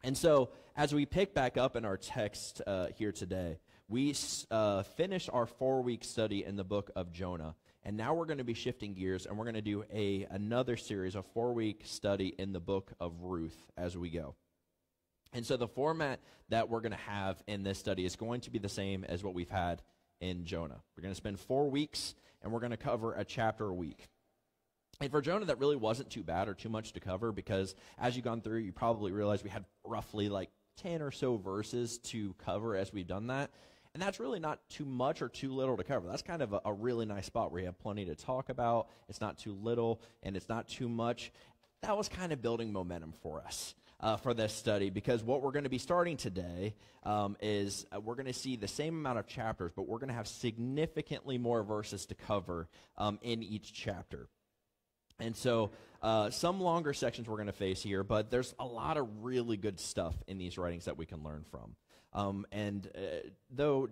And so as we pick back up in our text here today, we finished our 4-week study in the book of Jonah. And now we're going to be shifting gears, and we're going to do another series, a 4-week study in the book of Ruth as we go. And so the format that we're going to have in this study is going to be the same as what we've had in Jonah. We're going to spend 4 weeks, and we're going to cover a chapter a week. And for Jonah, that really wasn't too bad or too much to cover, because as you've gone through, you probably realize we had roughly like 10 or so verses to cover as we've done that. And that's really not too much or too little to cover. That's kind of a really nice spot where you have plenty to talk about. It's not too little, and it's not too much. That was kind of building momentum for us for this study, because what we're going to be starting today is we're going to see the same amount of chapters, but we're going to have significantly more verses to cover in each chapter. And so some longer sections we're going to face here, but there's a lot of really good stuff in these writings that we can learn from. Though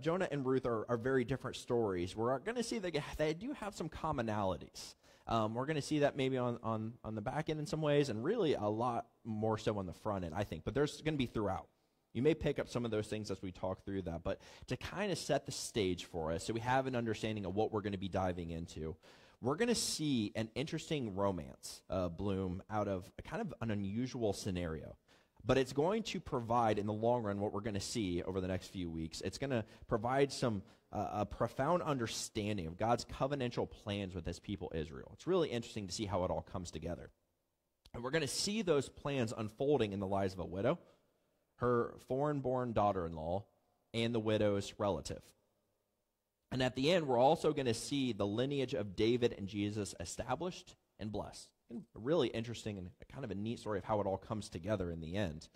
Jonah and Ruth are very different stories, we're going to see that they do have some commonalities. We're going to see that maybe on the back end in some ways, and really a lot more so on the front end, I think. But there's going to be throughout. You may pick up some of those things as we talk through that, but to kind of set the stage for us so we have an understanding of what we're going to be diving into, we're going to see an interesting romance bloom out of kind of an unusual scenario. But it's going to provide, in the long run, what we're going to see over the next few weeks. It's going to provide some a profound understanding of God's covenantal plans with his people Israel. It's really interesting to see how it all comes together. And we're going to see those plans unfolding in the lives of a widow, her foreign-born daughter-in-law, and the widow's relative. And at the end, we're also going to see the lineage of David and Jesus established and blessed. Really interesting and kind of a neat story of how it all comes together in the end.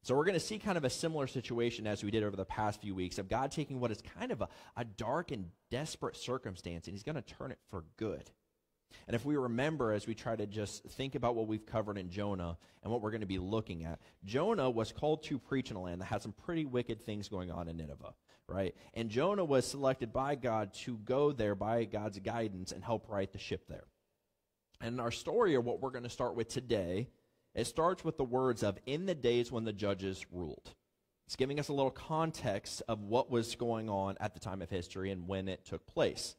So we're going to see kind of a similar situation as we did over the past few weeks of God taking what is kind of a dark and desperate circumstance, and he's going to turn it for good. And if we remember, as we try to just think about what we've covered in Jonah and what we're going to be looking at, Jonah was called to preach in a land that had some pretty wicked things going on in Nineveh, right? And Jonah was selected by God to go there by God's guidance and help right the ship there. And our story, or what we're going to start with today, it starts with the words of, "In the days when the judges ruled." It's giving us a little context of what was going on at the time of history and when it took place.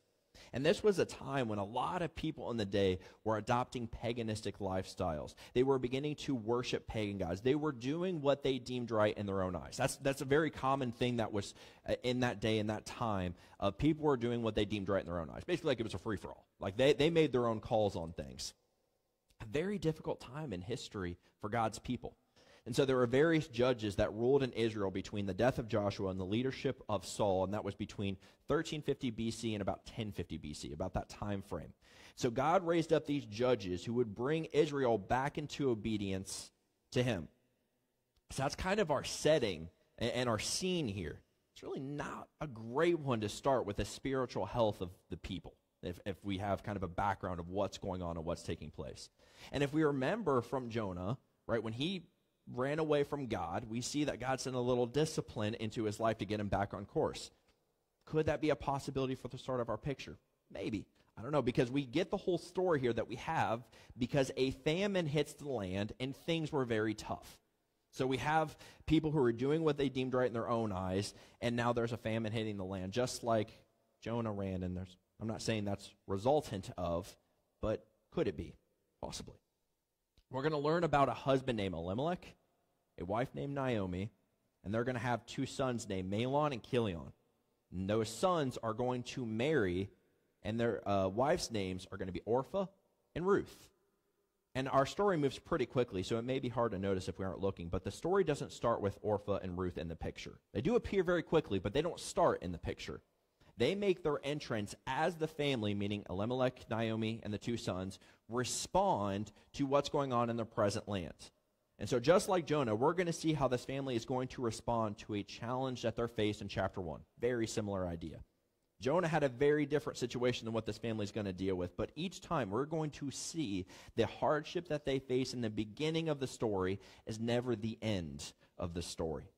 And this was a time when a lot of people in the day were adopting paganistic lifestyles. They were beginning to worship pagan gods. They were doing what they deemed right in their own eyes. That's a very common thing that was in that day, in that time. People were doing what they deemed right in their own eyes. Basically, like it was a free-for-all. Like they made their own calls on things. A very difficult time in history for God's people. And so there were various judges that ruled in Israel between the death of Joshua and the leadership of Saul, and that was between 1350 BC and about 1050 BC, about that time frame. So God raised up these judges who would bring Israel back into obedience to him. So that's kind of our setting and our scene here. It's really not a great one to start with the spiritual health of the people, if we have kind of a background of what's going on and what's taking place. And if we remember from Jonah, right, when he ran away from God, we see that God sent a little discipline into his life to get him back on course. Could that be a possibility for the start of our picture? Maybe. I don't know, because we get the whole story here that we have because a famine hits the land and things were very tough. So we have people who are doing what they deemed right in their own eyes, and now there's a famine hitting the land, just like Jonah ran, and I'm not saying that's resultant of, but could it be? Possibly. We're going to learn about a husband named Elimelech, a wife named Naomi, and they're going to have 2 sons named Mahlon and Chilion. And those sons are going to marry, and their wives' names are going to be Orpah and Ruth. And our story moves pretty quickly, so it may be hard to notice if we aren't looking, but the story doesn't start with Orpah and Ruth in the picture. They do appear very quickly, but they don't start in the picture. They make their entrance as the family, meaning Elimelech, Naomi, and the 2 sons, respond to what's going on in their present land. And so just like Jonah, we're going to see how this family is going to respond to a challenge that they're faced in chapter 1. Very similar idea. Jonah had a very different situation than what this family is going to deal with, but each time we're going to see the hardship that they face in the beginning of the story is never the end of the story.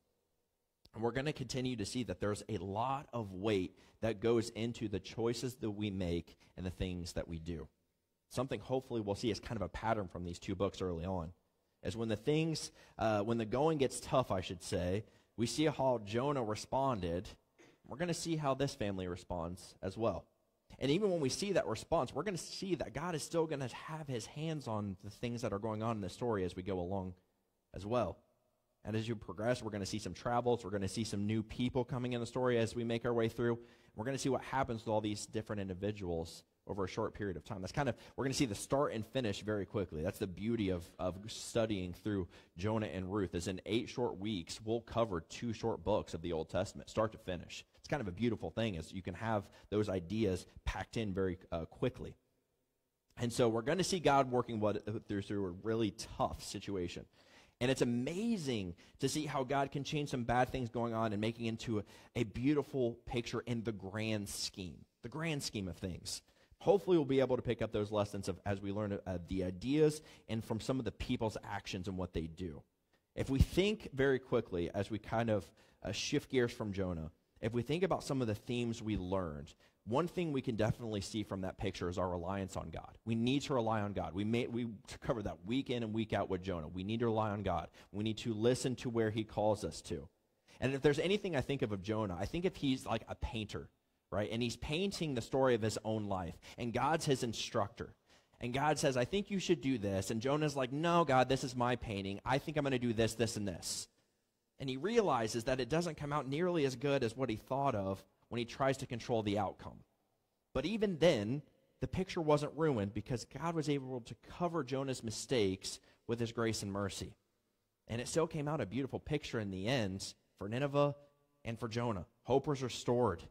And we're going to continue to see that there's a lot of weight that goes into the choices that we make and the things that we do. Something hopefully we'll see as kind of a pattern from these 2 books early on. Is when when the going gets tough, I should say, we see how Jonah responded. We're going to see how this family responds as well. And even when we see that response, we're going to see that God is still going to have his hands on the things that are going on in the story as we go along as well. And as you progress, we're going to see some travels. We're going to see some new people coming in the story as we make our way through. We're going to see what happens with all these different individuals over a short period of time. We're going to see the start and finish very quickly. That's the beauty of studying through Jonah and Ruth, is in 8 short weeks, we'll cover 2 short books of the Old Testament, start to finish. It's kind of a beautiful thing, is you can have those ideas packed in very quickly. And so we're going to see God working through a really tough situation. And it's amazing to see how God can change some bad things going on and making into a beautiful picture in the grand scheme of things. Hopefully we'll be able to pick up those lessons as we learn the ideas and from some of the people's actions and what they do. If we think very quickly, as we kind of shift gears from Jonah, if we think about some of the themes we learned, one thing we can definitely see from that picture is our reliance on God. We need to rely on God. We covered that week in and week out with Jonah. We need to rely on God. We need to listen to where he calls us to. And if there's anything I think of Jonah, I think if he's like a painter, right? And he's painting the story of his own life. And God's his instructor. And God says, I think you should do this. And Jonah's like, no, God, this is my painting. I think I'm going to do this, this, and this. And he realizes that it doesn't come out nearly as good as what he thought of when he tries to control the outcome. But even then, the picture wasn't ruined because God was able to cover Jonah's mistakes with his grace and mercy. And it still came out a beautiful picture in the end for Nineveh and for Jonah. Hope was restored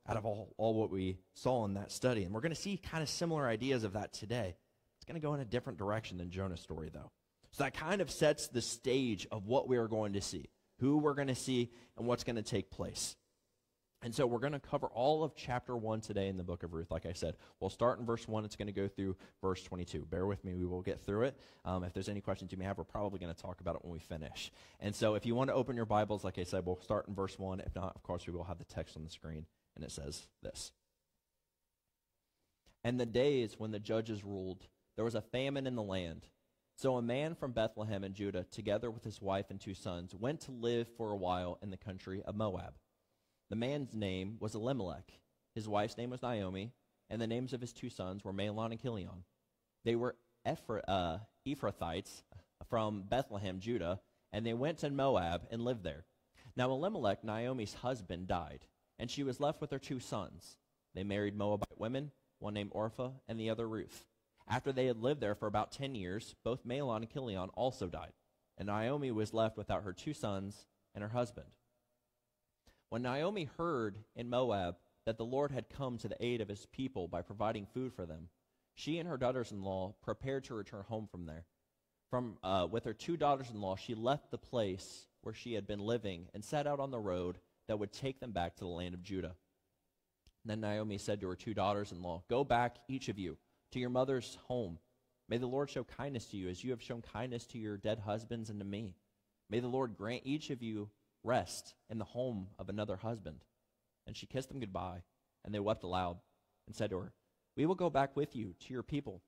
out of all what we saw in that study. And we're going to see kind of similar ideas of that today. It's going to go in a different direction than Jonah's story, though. So that kind of sets the stage of what we are going to see, who we're going to see, and what's going to take place. And so we're going to cover all of chapter 1 today in the book of Ruth. Like I said, we'll start in verse 1. It's going to go through verse 22. Bear with me. We will get through it. If there's any questions you may have, we're probably going to talk about it when we finish. And so if you want to open your Bibles, like I said, we'll start in verse 1. If not, of course, we will have the text on the screen. And it says this. And the days when the judges ruled, there was a famine in the land. So a man from Bethlehem in Judah, together with his wife and 2 sons, went to live for a while in the country of Moab. The man's name was Elimelech. His wife's name was Naomi, and the names of his 2 sons were Mahlon and Chilion. They were Ephrathites from Bethlehem, Judah, and they went to Moab and lived there. Now Elimelech, Naomi's husband, died, and she was left with her 2 sons. They married Moabite women, one named Orpah and the other Ruth. After they had lived there for about 10 years, both Mahlon and Chilion also died, and Naomi was left without her 2 sons and her husband. When Naomi heard in Moab that the Lord had come to the aid of his people by providing food for them, she and her daughters-in-law prepared to return home from there. With her 2 daughters-in-law, she left the place where she had been living and set out on the road that would take them back to the land of Judah. Then Naomi said to her 2 daughters-in-law, "Go back, each of you, to your mother's home. May the Lord show kindness to you as you have shown kindness to your dead husbands and to me. May the Lord grant each of you rest in the home of another husband." And she kissed them goodbye, and they wept aloud and said to her, "We will go back with you to your people."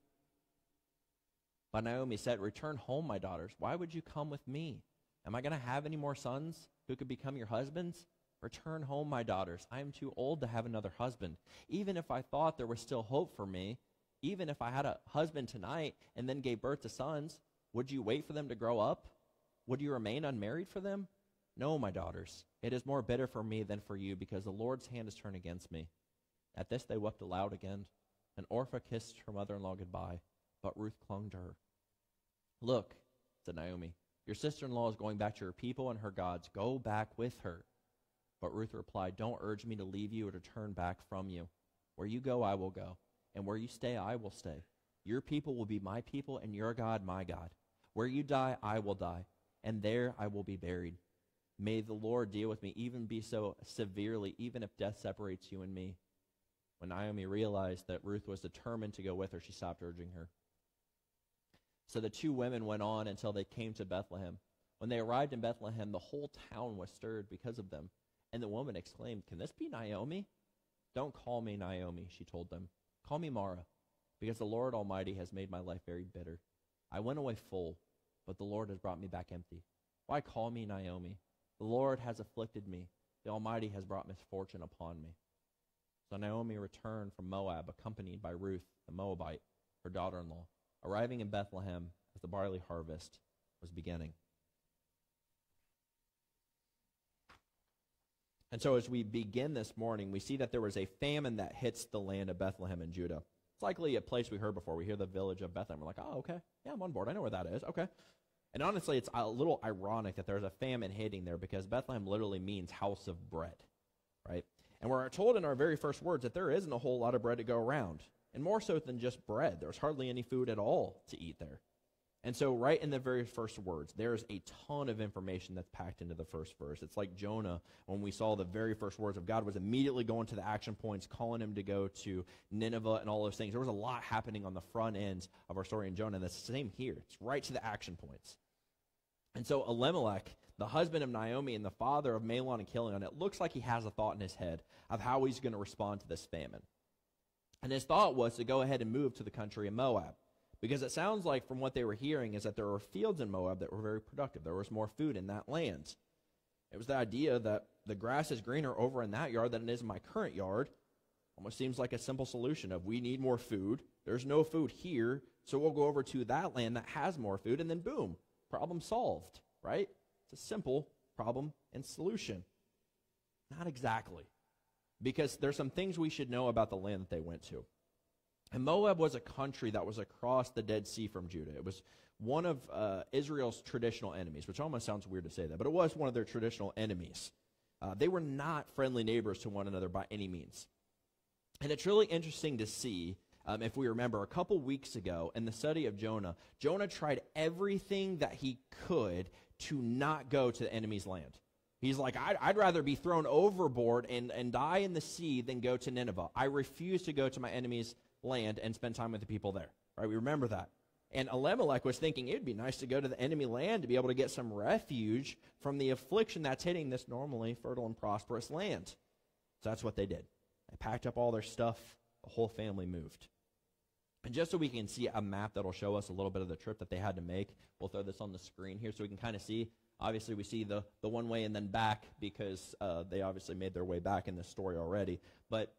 But Naomi said, "Return home, my daughters. Why would you come with me? Am I going to have any more sons who could become your husbands? Return home, my daughters. I am too old to have another husband. Even if I thought there was still hope for me, even if I had a husband tonight and then gave birth to sons, would you wait for them to grow up? Would you remain unmarried for them? No, my daughters, it is more bitter for me than for you, because the Lord's hand is turned against me." At this they wept aloud again, and Orpah kissed her mother-in-law goodbye, but Ruth clung to her. "Look," said Naomi, "your sister-in-law is going back to her people and her gods. Go back with her." But Ruth replied, "Don't urge me to leave you or to turn back from you. Where you go, I will go, and where you stay, I will stay. Your people will be my people, and your God, my God. Where you die, I will die, and there I will be buried. May the Lord deal with me, even be so severely, even if death separates you and me." When Naomi realized that Ruth was determined to go with her, she stopped urging her. So the 2 women went on until they came to Bethlehem. When they arrived in Bethlehem, the whole town was stirred because of them. And the woman exclaimed, "Can this be Naomi?" "Don't call me Naomi," she told them. "Call me Mara, because the Lord Almighty has made my life very bitter. I went away full, but the Lord has brought me back empty. Why call me Naomi? The Lord has afflicted me. The Almighty has brought misfortune upon me. So Naomi returned from Moab, accompanied by Ruth, the Moabite, her daughter-in-law, arriving in Bethlehem as the barley harvest was beginning. And so as we begin this morning, we see that there was a famine that hits the land of Bethlehem in Judah. It's likely a place we heard before. We hear the village of Bethlehem. We're like, oh, okay. Yeah, I'm on board. I know where that is. Okay. And honestly, it's a little ironic that there's a famine hitting there because Bethlehem literally means house of bread, right? And we're told in our very first words that there isn't a whole lot of bread to go around. And more so than just bread. There's hardly any food at all to eat there. And so right in the very first words, there's a ton of information that's packed into the first verse. It's like Jonah, when we saw the very first words of God, was immediately going to the action points, calling him to go to Nineveh and all those things. There was a lot happening on the front ends of our story in Jonah, and that's the same here. It's right to the action points. And so Elimelech, the husband of Naomi and the father of Mahlon and Chilion, it looks like he has a thought in his head of how he's going to respond to this famine. And his thought was to go ahead and move to the country of Moab. Because it sounds like from what they were hearing is that there were fields in Moab that were very productive. There was more food in that land. It was the idea that the grass is greener over in that yard than it is in my current yard. Almost seems like a simple solution of we need more food. There's no food here, so we'll go over to that land that has more food, and then boom, problem solved, right? It's a simple problem and solution. Not exactly. Because there's some things we should know about the land that they went to. And Moab was a country that was across the Dead Sea from Judah. It was one of Israel's traditional enemies, which almost sounds weird to say that, but it was one of their traditional enemies. They were not friendly neighbors to one another by any means. And it's really interesting to see, if we remember, a couple weeks ago in the study of Jonah, Jonah tried everything that he could to not go to the enemy's land. He's like, I'd rather be thrown overboard and die in the sea than go to Nineveh. I refuse to go to my enemy's land and spend time with the people there. Right? We remember that. And Elimelech was thinking it'd be nice to go to the enemy land to be able to get some refuge from the affliction that's hitting this normally fertile and prosperous land. So that's what they did. They packed up all their stuff. The whole family moved. And just so we can see a map that'll show us a little bit of the trip that they had to make, we'll throw this on the screen here so we can kind of see. Obviously, we see the one way and then back because they obviously made their way back in this story already. But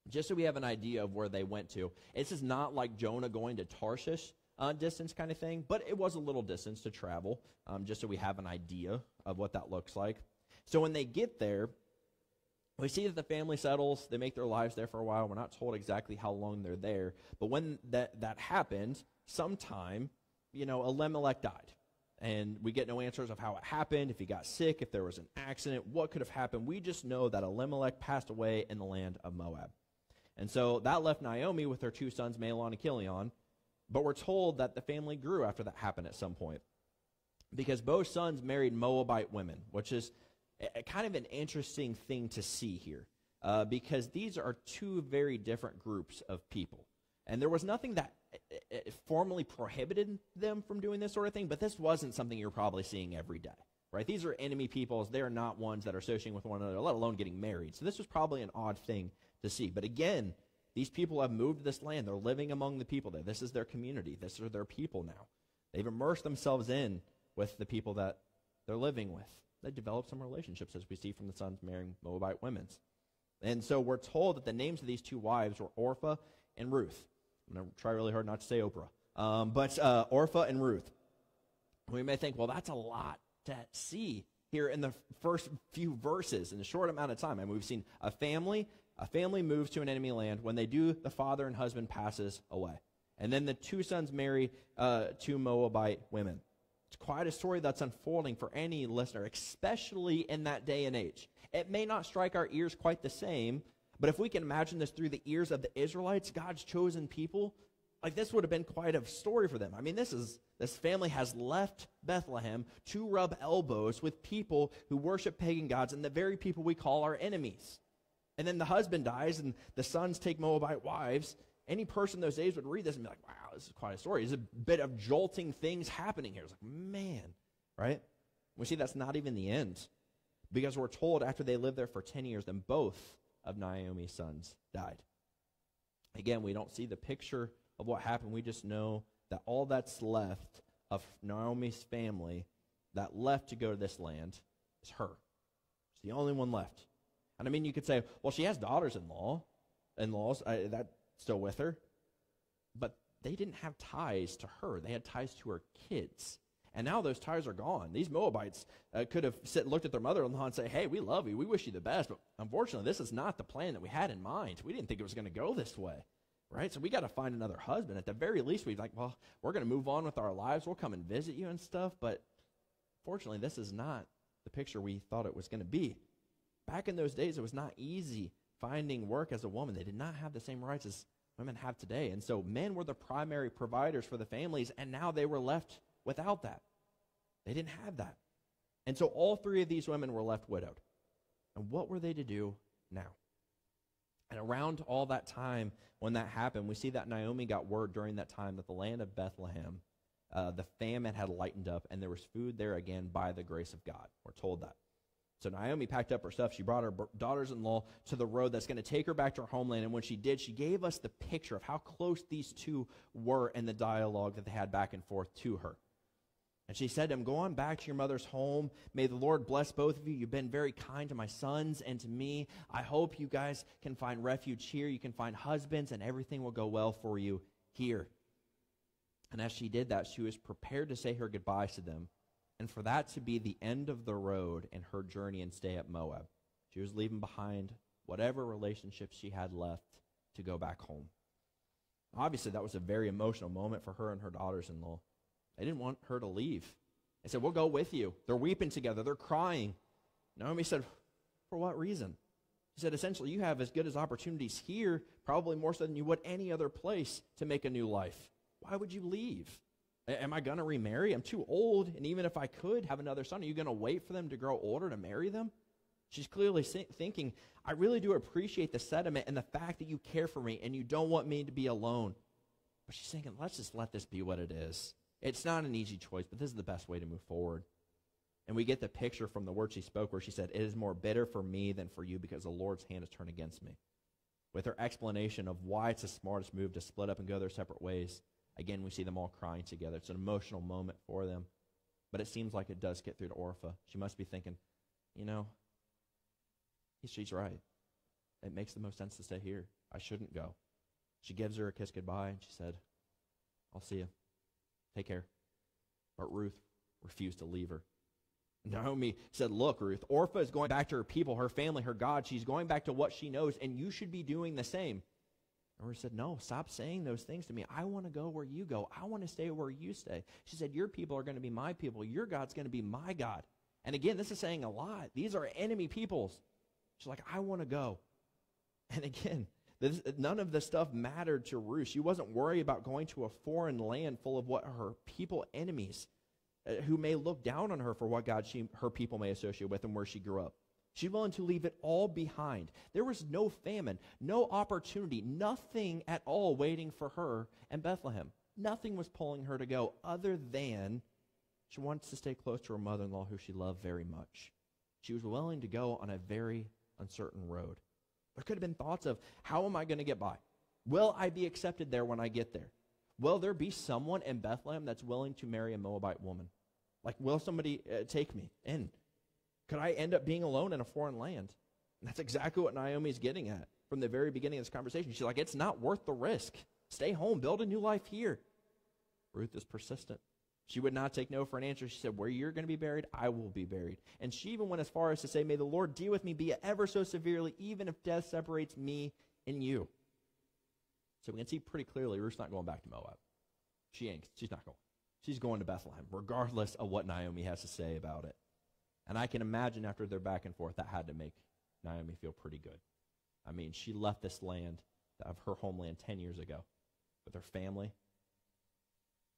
just so we have an idea of where they went to, this is not like Jonah going to Tarshish distance kind of thing, but it was a little distance to travel, just so we have an idea of what that looks like. So when they get there, we see that the family settles. They make their lives there for a while. We're not told exactly how long they're there. But when that happened, sometime, Elimelech died. And we get no answers of how it happened, if he got sick, if there was an accident, what could have happened. We just know that Elimelech passed away in the land of Moab. And so that left Naomi with her two sons, Mahlon and Chilion. But we're told that the family grew after that happened at some point. Because both sons married Moabite women, which is kind of an interesting thing to see here. Because these are two very different groups of people. And there was nothing that formally prohibited them from doing this sort of thing, but this wasn't something you're probably seeing every day. Right? These are enemy peoples. They're not ones that are associating with one another, let alone getting married. So this was probably an odd thing to see. But again, these people have moved to this land. They're living among the people there. This is their community. This are their people now. They've immersed themselves in with the people that they're living with. They developed some relationships, as we see from the sons marrying Moabite women. And so we're told that the names of these two wives were Orpah and Ruth. I'm going to try really hard not to say Oprah. But Orpah and Ruth. We may think, well, that's a lot to see here in the first few verses in a short amount of time. I mean, we've seen a family moves to an enemy land. When they do, the father and husband passes away. And then the two sons marry two Moabite women. It's quite a story that's unfolding for any listener, especially in that day and age. It may not strike our ears quite the same, but if we can imagine this through the ears of the Israelites, God's chosen people, like this would have been quite a story for them. I mean, this family has left Bethlehem to rub elbows with people who worship pagan gods and the very people we call our enemies. And then the husband dies and the sons take Moabite wives. Any person those days would read this and be like, wow, this is quite a story. There's a bit of jolting things happening here. It's like, man, right? We see that's not even the end. Because we're told after they lived there for 10 years, then both of Naomi's sons died. Again, we don't see the picture of what happened. We just know that all that's left of Naomi's family that left to go to this land is her. She's the only one left. And I mean, you could say, well, she has daughters-in-laws, that's still with her. But they didn't have ties to her. They had ties to her kids. And now those ties are gone. These Moabites could have looked at their mother-in-law and say, hey, we love you. We wish you the best. But unfortunately, this is not the plan that we had in mind. We didn't think it was going to go this way. Right? So we got to find another husband. At the very least, we'd like, well, we're going to move on with our lives. We'll come and visit you and stuff. But fortunately, this is not the picture we thought it was going to be. Back in those days, it was not easy finding work as a woman. They did not have the same rights as women have today. And so men were the primary providers for the families, and now they were left without that. They didn't have that. And so all three of these women were left widowed. And what were they to do now? And around all that time when that happened, we see that Naomi got word during that time that the land of Bethlehem, the famine had lightened up, and there was food there again by the grace of God. We're told that. So Naomi packed up her stuff. She brought her daughters-in-law to the road that's going to take her back to her homeland. And when she did, she gave us the picture of how close these two were in the dialogue that they had back and forth to her. And she said to him, go on back to your mother's home. May the Lord bless both of you. You've been very kind to my sons and to me. I hope you guys can find refuge here. You can find husbands, and everything will go well for you here. And as she did that, she was prepared to say her goodbyes to them, and for that to be the end of the road in her journey and stay at Moab. She was leaving behind whatever relationships she had left to go back home. Obviously, that was a very emotional moment for her and her daughters-in-law. They didn't want her to leave. They said, we'll go with you. They're weeping together. They're crying. Naomi said, for what reason? She said, essentially, you have as good as opportunities here, probably more so than you would any other place, to make a new life. Why would you leave? Am I going to remarry? I'm too old, and even if I could have another son, are you going to wait for them to grow older to marry them? She's clearly thinking, I really do appreciate the sentiment and the fact that you care for me and you don't want me to be alone. But she's thinking, let's just let this be what it is. It's not an easy choice, but this is the best way to move forward. And we get the picture from the word she spoke where she said, it is more bitter for me than for you because the Lord's hand is turned against me. With her explanation of why it's the smartest move to split up and go their separate ways, again, we see them all crying together. It's an emotional moment for them. But it seems like it does get through to Orpah. She must be thinking, she's right. It makes the most sense to stay here. I shouldn't go. She gives her a kiss goodbye, and she said, I'll see you. Take care. But Ruth refused to leave her. Naomi said, look, Ruth, Orpah is going back to her people, her family, her God. She's going back to what she knows, and you should be doing the same. And Ruth said, no, stop saying those things to me. I want to go where you go. I want to stay where you stay. She said, your people are going to be my people. Your God's going to be my God. And again, this is saying a lot. These are enemy peoples. She's like, I want to go. And again, none of this stuff mattered to Ruth. She wasn't worried about going to a foreign land full of what her people enemies who may look down on her for what God her people may associate with and where she grew up. She's willing to leave it all behind. There was no famine, no opportunity, nothing at all waiting for her in Bethlehem. Nothing was pulling her to go other than she wants to stay close to her mother-in-law who she loved very much. She was willing to go on a very uncertain road. There could have been thoughts of, how am I going to get by? Will I be accepted there when I get there? Will there be someone in Bethlehem that's willing to marry a Moabite woman? Like, will somebody take me in? Could I end up being alone in a foreign land? And that's exactly what Naomi's getting at from the very beginning of this conversation. She's like, it's not worth the risk. Stay home. Build a new life here. Ruth is persistent. She would not take no for an answer. She said, where you're going to be buried, I will be buried. And she even went as far as to say, may the Lord deal with me, be it ever so severely, even if death separates me and you. So we can see pretty clearly Ruth's not going back to Moab. She's not going. She's going to Bethlehem, regardless of what Naomi has to say about it. And I can imagine after their back and forth, that had to make Naomi feel pretty good. I mean, she left this land of her homeland 10 years ago with her family.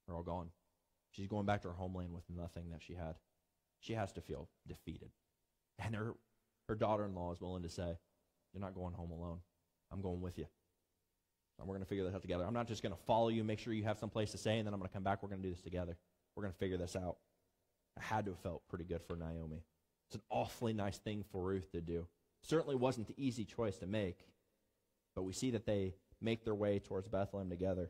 They're all gone. She's going back to her homeland with nothing that she had. She has to feel defeated. And her daughter-in-law is willing to say, you're not going home alone. I'm going with you. And we're going to figure this out together. I'm not just going to follow you, make sure you have some place to stay, and then I'm going to come back. We're going to do this together. We're going to figure this out. It had to have felt pretty good for Naomi. It's an awfully nice thing for Ruth to do. Certainly wasn't the easy choice to make, but we see that they make their way towards Bethlehem together.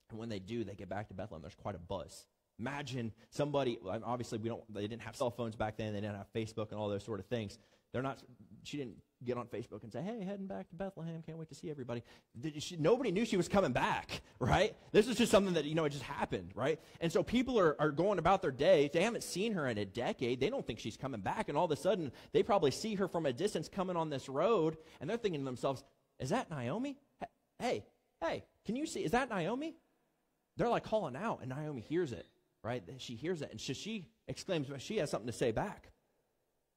And when they do, they get back to Bethlehem. There's quite a buzz. Imagine somebody, obviously they didn't have cell phones back then, they didn't have Facebook and all those sort of things. She didn't get on Facebook and say, hey, heading back to Bethlehem, can't wait to see everybody. Nobody knew she was coming back, right? This was just something that, it just happened, right? And so people are going about their day. They haven't seen her in a decade. They don't think she's coming back. And all of a sudden, they probably see her from a distance coming on this road, and they're thinking to themselves, is that Naomi? Hey, can you see, is that Naomi? They're like calling out, and Naomi hears it, right? She hears it, and so she exclaims, she has something to say back.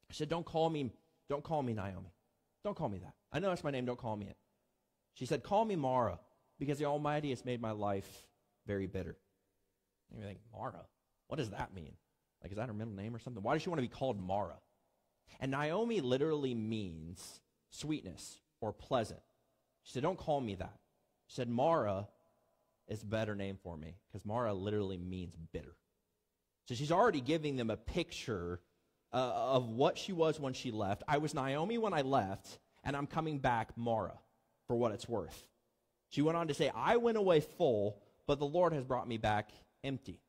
She said, don't call me Naomi. Don't call me that. I know that's my name. Don't call me it. She said, call me Mara, because the Almighty has made my life very bitter. And you think, Mara? What does that mean? Like, is that her middle name or something? Why does she want to be called Mara? And Naomi literally means sweetness or pleasant. She said, don't call me that. She said, Mara is a better name for me, because Mara literally means bitter. So she's already giving them a picture of what she was when she left. I was Naomi when I left, and I'm coming back Mara, for what it's worth. She went on to say, I went away full, but the Lord has brought me back empty.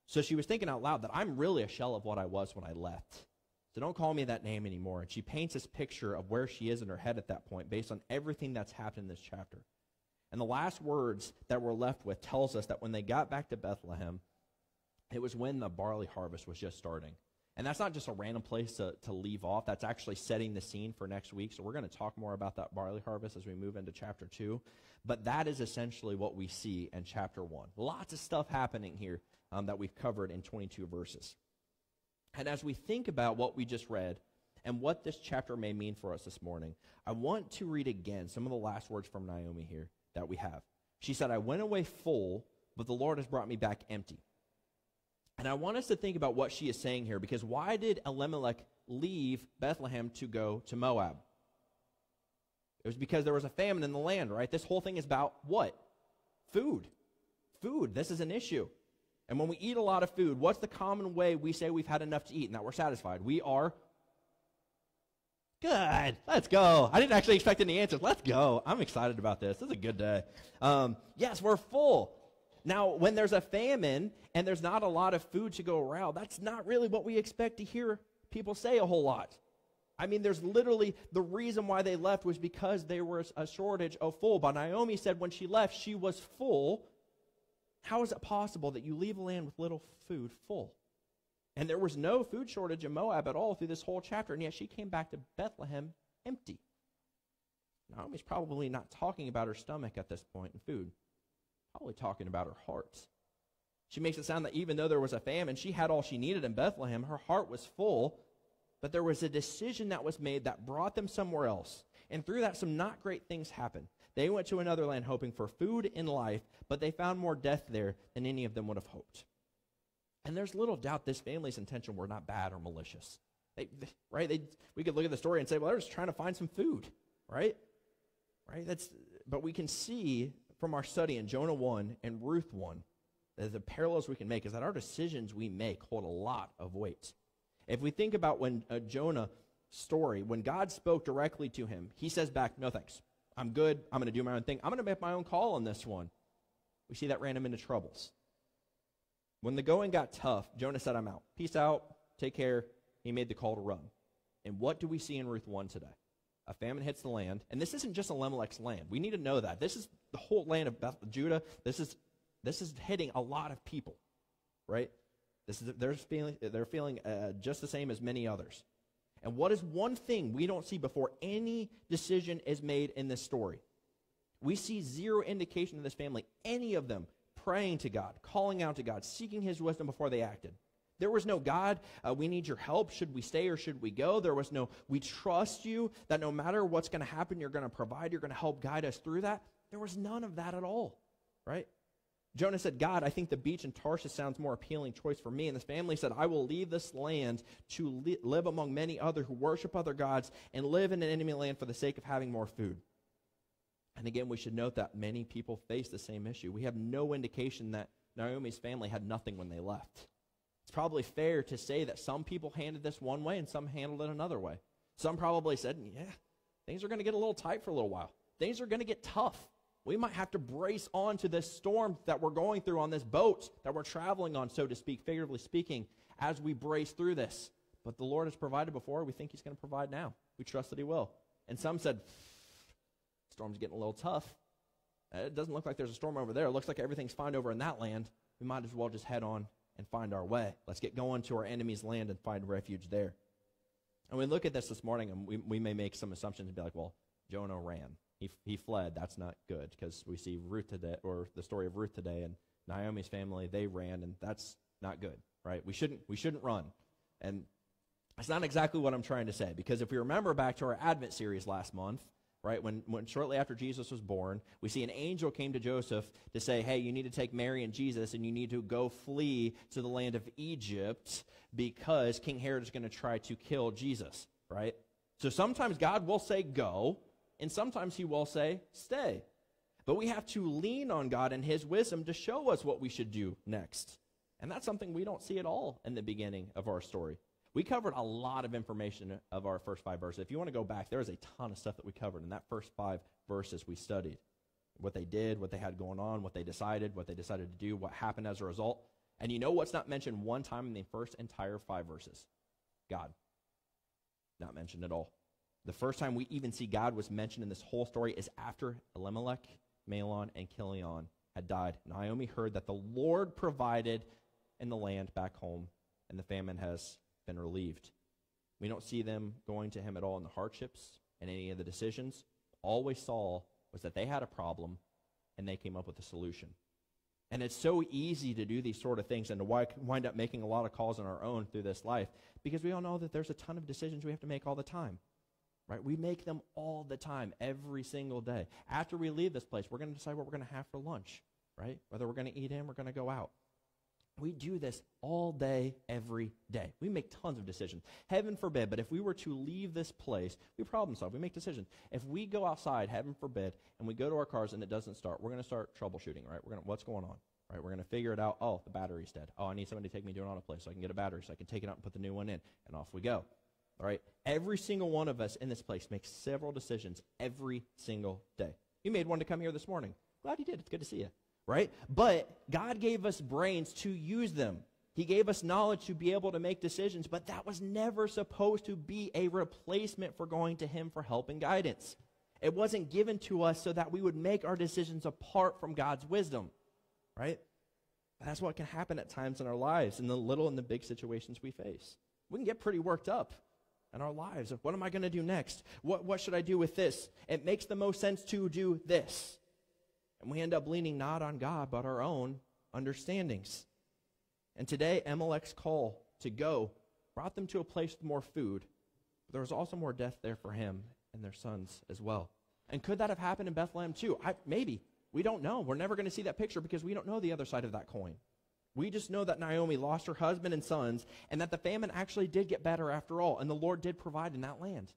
So she was thinking out loud that I'm really a shell of what I was when I left. So don't call me that name anymore. And she paints this picture of where she is in her head at that point based on everything that's happened in this chapter. And the last words that we're left with tells us that when they got back to Bethlehem, it was when the barley harvest was just starting. And that's not just a random place to leave off. That's actually setting the scene for next week. So we're going to talk more about that barley harvest as we move into chapter 2. But that is essentially what we see in chapter 1. Lots of stuff happening here that we've covered in 22 verses. And as we think about what we just read and what this chapter may mean for us this morning, I want to read again some of the last words from Naomi here that we have. She said, I went away full, but the Lord has brought me back empty. And I want us to think about what she is saying here, because why did Elimelech leave Bethlehem to go to Moab? It was because there was a famine in the land, right? This whole thing is about what? Food. Food. This is an issue. And when we eat a lot of food, what's the common way we say we've had enough to eat and that we're satisfied? We are good. Let's go. I didn't actually expect any answers. Let's go. I'm excited about this. This is a good day. Yes, we're full. Now, when there's a famine and there's not a lot of food to go around, that's not really what we expect to hear people say a whole lot. I mean, there's literally the reason why they left was because there was a shortage of full. But Naomi said when she left, she was full. How is it possible that you leave a land with little food full? And there was no food shortage in Moab at all through this whole chapter, and yet she came back to Bethlehem empty. Naomi's probably not talking about her stomach at this point in food. Probably talking about her heart. She makes it sound that even though there was a famine, she had all she needed in Bethlehem. Her heart was full, but there was a decision that was made that brought them somewhere else. And through that, some not great things happened. They went to another land hoping for food and life, but they found more death there than any of them would have hoped. And there's little doubt this family's intention were not bad or malicious. We could look at the story and say, well, they're just trying to find some food, right? But we can see from our study in Jonah 1 and Ruth 1, that the parallels we can make is that our decisions we make hold a lot of weight. If we think about when Jonah's story, when God spoke directly to him, he says back, no thanks. I'm good. I'm going to do my own thing. I'm going to make my own call on this one. We see that ran him into troubles. When the going got tough, Jonah said, I'm out. Peace out. Take care. He made the call to run. And what do we see in Ruth 1 today? A famine hits the land, and this isn't just Elimelech's land. We need to know that. This is the whole land of Judah. This is hitting a lot of people, right? They're feeling just the same as many others. And what is one thing we don't see before any decision is made in this story? We see zero indication of this family, any of them praying to God, calling out to God, seeking his wisdom before they acted. There was no, God, we need your help. Should we stay or should we go? There was no, we trust you that no matter what's going to happen, you're going to provide, you're going to help guide us through that. There was none of that at all, right? Jonah said, God, I think the beach in Tarshish sounds more appealing choice for me. And this family said, I will leave this land to live among many others who worship other gods and live in an enemy land for the sake of having more food. And again, we should note that many people face the same issue. We have no indication that Naomi's family had nothing when they left. It's probably fair to say that some people handled this one way and some handled it another way. Some probably said, yeah, things are going to get a little tight for a little while. Things are going to get tough. We might have to brace onto this storm that we're going through on this boat that we're traveling on, so to speak, figuratively speaking, as we brace through this. But the Lord has provided before. We think he's going to provide now. We trust that he will. And some said, storm's getting a little tough. It doesn't look like there's a storm over there. It looks like everything's fine over in that land. We might as well just head on and find our way. Let's get going to our enemy's land and find refuge there. And we look at this morning, and we may make some assumptions and be like, well, Jonah ran. He fled. That's not good, because we see Ruth today, or the story of Ruth today, and Naomi's family, they ran, and that's not good, right? We shouldn't run. And that's not exactly what I'm trying to say, because if we remember back to our Advent series last month, right, when shortly after Jesus was born, we see an angel came to Joseph to say, hey, you need to take Mary and Jesus, and you need to go flee to the land of Egypt, because King Herod is going to try to kill Jesus, right? So sometimes God will say go, and sometimes he will say stay. But we have to lean on God and his wisdom to show us what we should do next. And that's something we don't see at all in the beginning of our story. We covered a lot of information of our first 5 verses. If you want to go back, there's a ton of stuff that we covered in that first 5 verses we studied. What they did, what they had going on, what they decided to do, what happened as a result. And you know what's not mentioned one time in the first entire 5 verses? God. Not mentioned at all. The first time we even see God was mentioned in this whole story is after Elimelech, Mahlon, and Chilion had died. Naomi heard that the Lord provided in the land back home, and the famine has been relieved. We don't see them going to him at all in the hardships and any of the decisions. All we saw was that they had a problem, and they came up with a solution. And it's so easy to do these sort of things and to wind up making a lot of calls on our own through this life, because we all know that there's a ton of decisions we have to make all the time. Right? We make them all the time, every single day. After we leave this place, we're going to decide what we're going to have for lunch, right? Whether we're going to eat in, we're going to go out. We do this all day, every day. We make tons of decisions. Heaven forbid, but if we were to leave this place, we problem solve. We make decisions. If we go outside, heaven forbid, and we go to our cars and it doesn't start, we're going to start troubleshooting, right? What's going on? Right? We're going to figure it out. Oh, the battery's dead. Oh, I need somebody to take me to another place so I can get a battery so I can take it out and put the new one in, and off we go. All right, every single one of us in this place makes several decisions every single day. You made one to come here this morning. Glad you did. It's good to see you, right? But God gave us brains to use them. He gave us knowledge to be able to make decisions, but that was never supposed to be a replacement for going to him for help and guidance. It wasn't given to us so that we would make our decisions apart from God's wisdom, right? But that's what can happen at times in our lives, in the little and the big situations we face. We can get pretty worked up in our lives. What am I going to do next? What should I do with this? It makes the most sense to do this. And we end up leaning not on God, but our own understandings. And today, Amalek's call to go brought them to a place with more food. But there was also more death there for him and their sons as well. And could that have happened in Bethlehem too? Maybe. We don't know. We're never going to see that picture because we don't know the other side of that coin. We just know that Naomi lost her husband and sons, and that the famine actually did get better after all, and the Lord did provide in that land.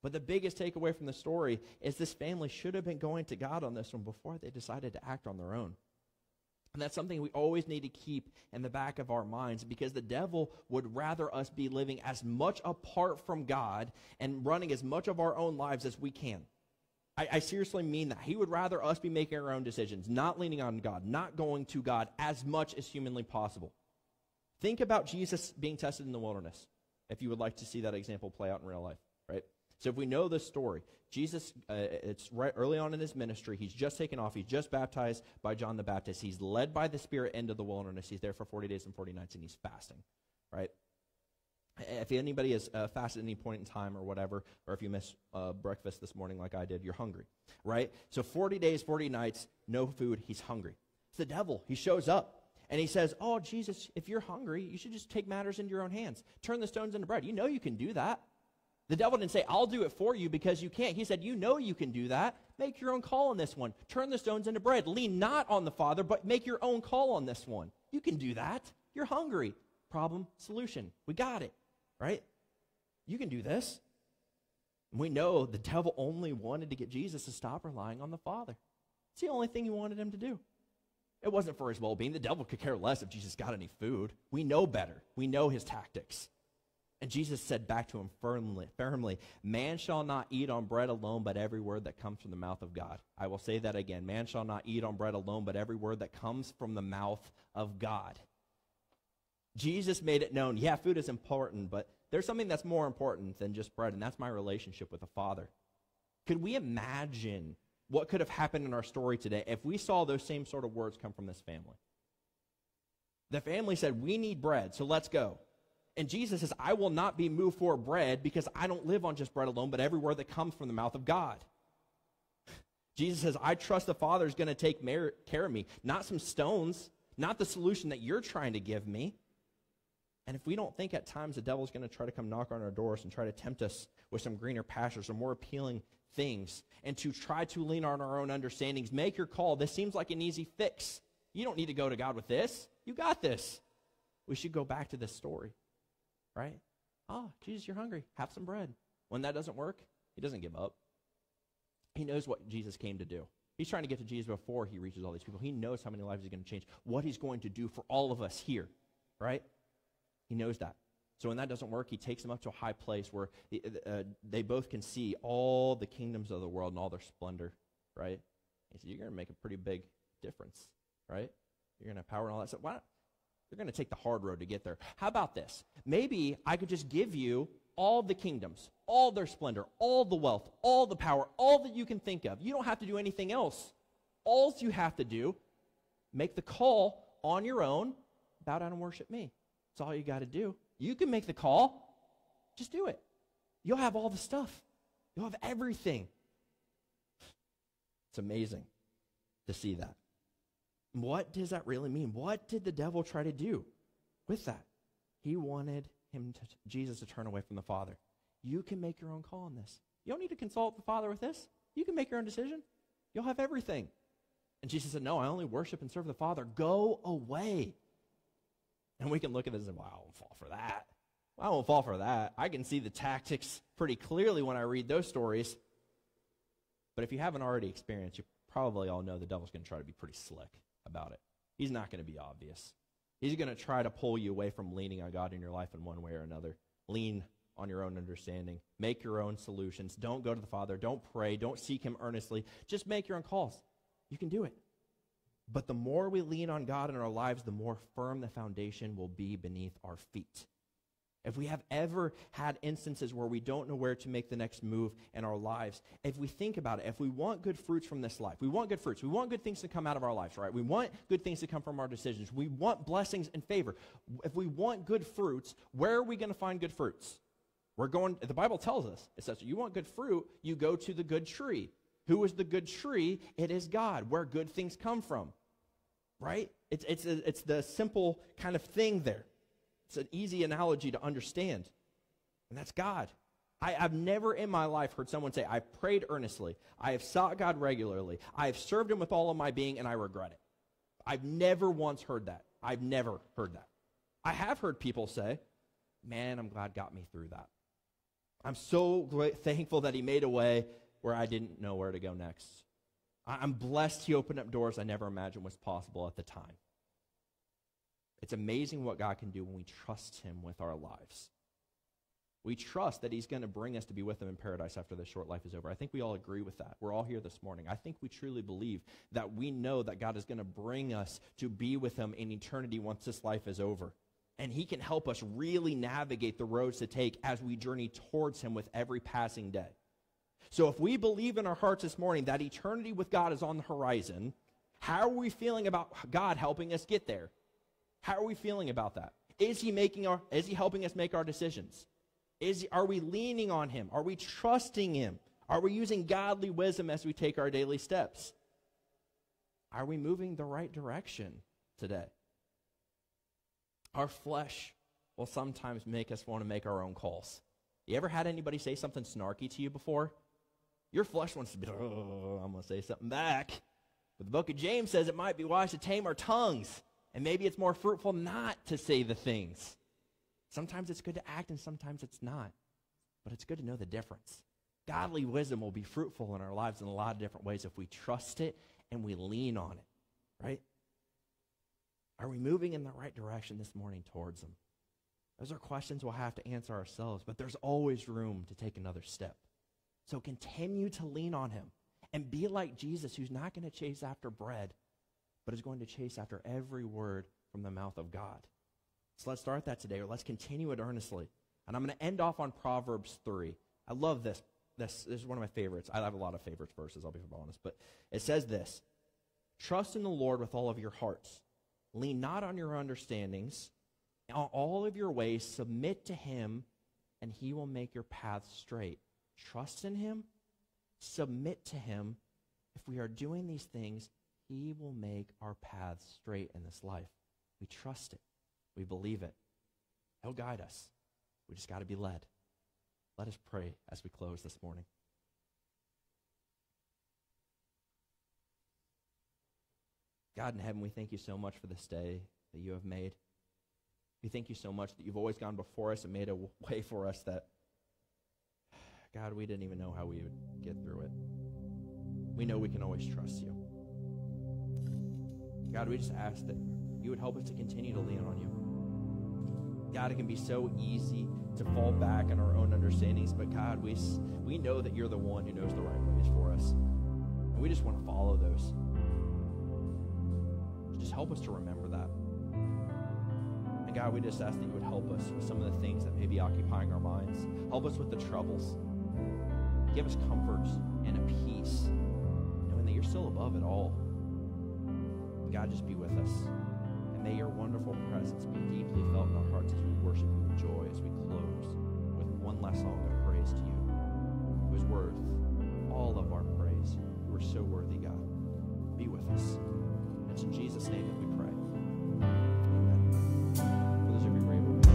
But the biggest takeaway from the story is this family should have been going to God on this one before they decided to act on their own. And that's something we always need to keep in the back of our minds, because the devil would rather us be living as much apart from God and running as much of our own lives as we can. I seriously mean that. He would rather us be making our own decisions, not leaning on God, not going to God as much as humanly possible. Think about Jesus being tested in the wilderness, if you would like to see that example play out in real life, right? So if we know this story, Jesus, it's right early on in his ministry. He's just taken off. He's just baptized by John the Baptist. He's led by the Spirit into the wilderness. He's there for 40 days and 40 nights, and he's fasting, right? If anybody has fasted at any point in time or whatever, or if you missed breakfast this morning like I did, you're hungry, right? So 40 days, 40 nights, no food, he's hungry. It's the devil. He shows up, and he says, oh, Jesus, if you're hungry, you should just take matters into your own hands. Turn the stones into bread. You know you can do that. The devil didn't say, I'll do it for you because you can't. He said, you know you can do that. Make your own call on this one. Turn the stones into bread. Lean not on the Father, but make your own call on this one. You can do that. You're hungry. Problem, solution. We got it. Right? You can do this. We know the devil only wanted to get Jesus to stop relying on the Father. It's the only thing he wanted him to do. It wasn't for his well-being. The devil could care less if Jesus got any food. We know better. We know his tactics. And Jesus said back to him firmly, man shall not eat on bread alone, but every word that comes from the mouth of God. I will say that again. Man shall not eat on bread alone, but every word that comes from the mouth of God. Jesus made it known, yeah, food is important, but there's something that's more important than just bread, and that's my relationship with the Father. Could we imagine what could have happened in our story today if we saw those same sort of words come from this family? The family said, we need bread, so let's go. And Jesus says, I will not be moved for bread because I don't live on just bread alone, but every word that comes from the mouth of God. Jesus says, I trust the Father is going to take care of me, not some stones, not the solution that you're trying to give me. And if we don't think at times the devil's going to try to come knock on our doors and try to tempt us with some greener pastures or more appealing things and to try to lean on our own understandings, make your call. This seems like an easy fix. You don't need to go to God with this. You got this. We should go back to this story. Right? Oh, Jesus, you're hungry. Have some bread. When that doesn't work, he doesn't give up. He knows what Jesus came to do. He's trying to get to Jesus before he reaches all these people. He knows how many lives he's going to change, what he's going to do for all of us here. Right? He knows that. So when that doesn't work, he takes them up to a high place where they both can see all the kingdoms of the world and all their splendor. Right? He said, you're going to make a pretty big difference. Right? You're going to have power and all that stuff. Why not? You're going to take the hard road to get there. How about this? Maybe I could just give you all the kingdoms, all their splendor, all the wealth, all the power, all that you can think of. You don't have to do anything else. All you have to do, make the call on your own, bow down and worship me. That's all you got to do. You can make the call. Just do it. You'll have all the stuff. You'll have everything. It's amazing to see that. What does that really mean? What did the devil try to do with that? He wanted Jesus to turn away from the Father. You can make your own call on this. You don't need to consult the Father with this. You can make your own decision. You'll have everything. And Jesus said, no, I only worship and serve the Father. Go away. And we can look at this and say, well, I won't fall for that. I won't fall for that. I can see the tactics pretty clearly when I read those stories. But if you haven't already experienced, you probably all know the devil's going to try to be pretty slick about it. He's not going to be obvious. He's going to try to pull you away from leaning on God in your life in one way or another. Lean on your own understanding. Make your own solutions. Don't go to the Father. Don't pray. Don't seek him earnestly. Just make your own calls. You can do it. But the more we lean on God in our lives, the more firm the foundation will be beneath our feet. If we have ever had instances where we don't know where to make the next move in our lives, if we think about it, if we want good fruits from this life, we want good fruits, we want good things to come out of our lives, right? We want good things to come from our decisions. We want blessings and favor. If we want good fruits, where are we going to find good fruits? The Bible tells us, it says, you want good fruit, you go to the good tree. Who is the good tree? It is God, where good things come from, right? It's the simple kind of thing there. It's an easy analogy to understand, and that's God. I've never in my life heard someone say, I prayed earnestly, I have sought God regularly, I have served him with all of my being, and I regret it. I've never once heard that. I've never heard that. I have heard people say, man, I'm glad God got me through that. I'm so thankful that he made a way where I didn't know where to go next. I'm blessed he opened up doors I never imagined was possible at the time. It's amazing what God can do when we trust him with our lives. We trust that he's going to bring us to be with him in paradise after this short life is over. I think we all agree with that. We're all here this morning. I think we truly believe that we know that God is going to bring us to be with him in eternity once this life is over. And he can help us really navigate the roads to take as we journey towards him with every passing day. So if we believe in our hearts this morning that eternity with God is on the horizon, how are we feeling about God helping us get there? How are we feeling about that? Is he helping us make our decisions? Are we leaning on him? Are we trusting him? Are we using godly wisdom as we take our daily steps? Are we moving the right direction today? Our flesh will sometimes make us want to make our own calls. You ever had anybody say something snarky to you before? Your flesh wants to be, oh, I'm going to say something back. But the book of James says it might be wise to tame our tongues. And maybe it's more fruitful not to say the things. Sometimes it's good to act and sometimes it's not. But it's good to know the difference. Godly wisdom will be fruitful in our lives in a lot of different ways if we trust it and we lean on it, right? Are we moving in the right direction this morning towards him? Those are questions we'll have to answer ourselves, but there's always room to take another step. So continue to lean on him and be like Jesus, who's not going to chase after bread, but is going to chase after every word from the mouth of God. So let's start that today, or let's continue it earnestly. And I'm going to end off on Proverbs 3. I love this. This is one of my favorites. I have a lot of favorites verses, I'll be honest. But it says this: trust in the Lord with all of your hearts. Lean not on your understandings. In all of your ways, submit to him, and he will make your paths straight. Trust in him. Submit to him. If we are doing these things, he will make our paths straight in this life. We trust it. We believe it. He'll guide us. We just got to be led. Let us pray as we close this morning. God in heaven, we thank you so much for this day that you have made. We thank you so much that you've always gone before us and made a way for us that, God, we didn't even know how we would get through it. We know we can always trust you. God, we just ask that you would help us to continue to lean on you. God, it can be so easy to fall back on our own understandings, but God, we know that you're the one who knows the right ways for us. And we just want to follow those. Just help us to remember that. And God, we just ask that you would help us with some of the things that may be occupying our minds. Help us with the troubles. Give us comfort and a peace, knowing that you're still above it all. God, just be with us. And may your wonderful presence be deeply felt in our hearts as we worship you with joy, as we close with one last song of praise to you, who is worth all of our praise. You are so worthy, God. Be with us. It's in Jesus' name that we pray. Amen. For those of you who are able to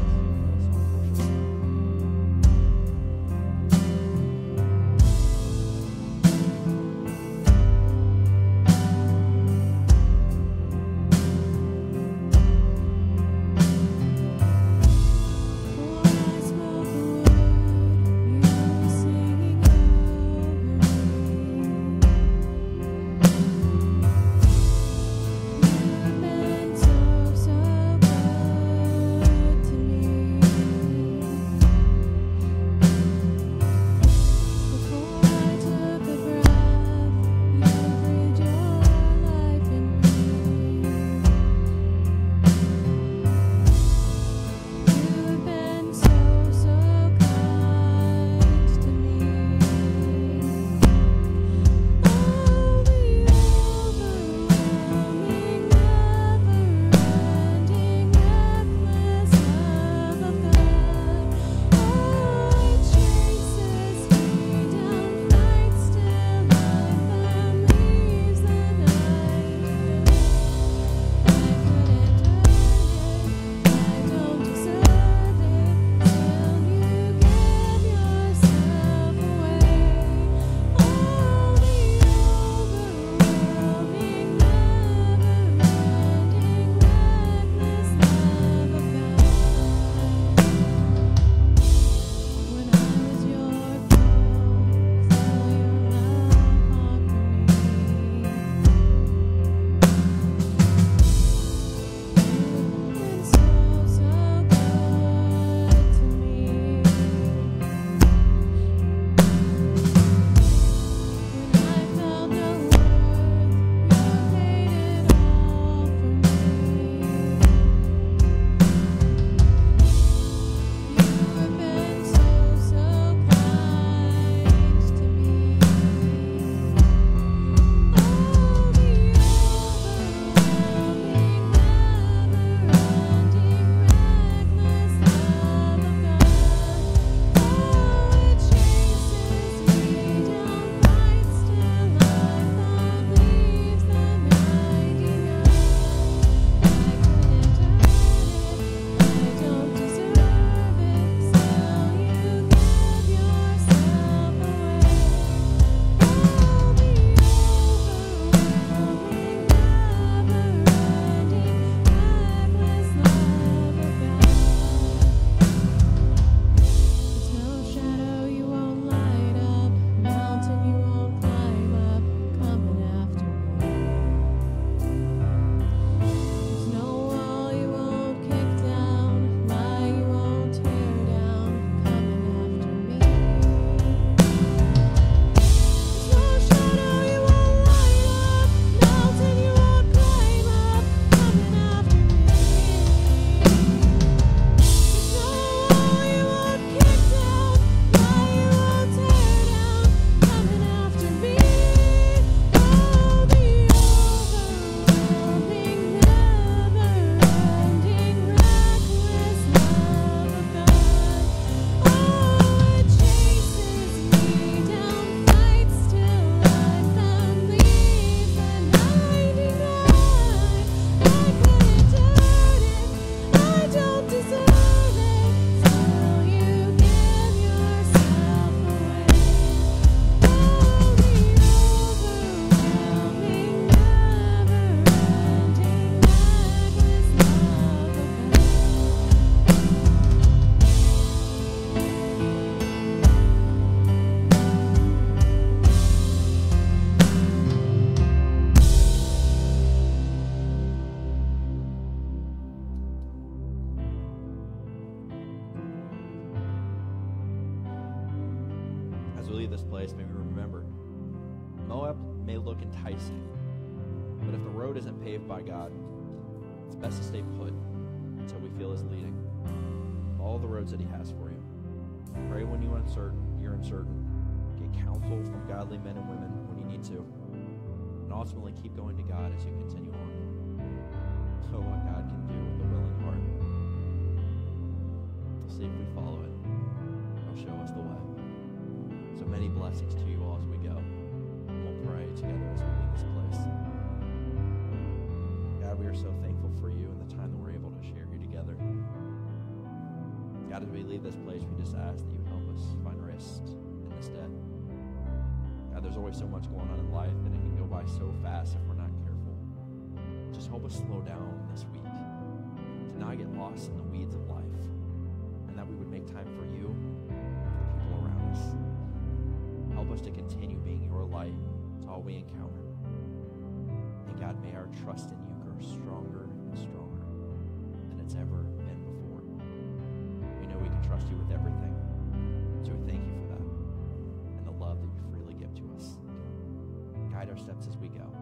As we leave this place, may we remember, Moab may look enticing, but if the road isn't paved by God, it's best to stay put until we feel His leading. All the roads that He has for you. Pray when you're uncertain. Get counsel from godly men and women when you need to. And ultimately keep going to God as you continue on. So what God can do with a willing heart. We'll see if we follow it. He'll show us the way. So many blessings to you all as we go. And we'll pray together as we leave this place. God, we are so thankful for you and the time that we're able to share here together. God, as we leave this place, we just ask that you would help us find rest in this day. God, there's always so much going on in life, and it can go by so fast if we're not careful. Just help us slow down this week to not get lost in the weeds of life, and that we would make time for you and for the people around us. Help us to continue being your light to all we encounter. And God, may our trust in you grow stronger and stronger than it's ever been before. We know we can trust you with everything, so we thank you for that and the love that you freely give to us. Guide our steps as we go.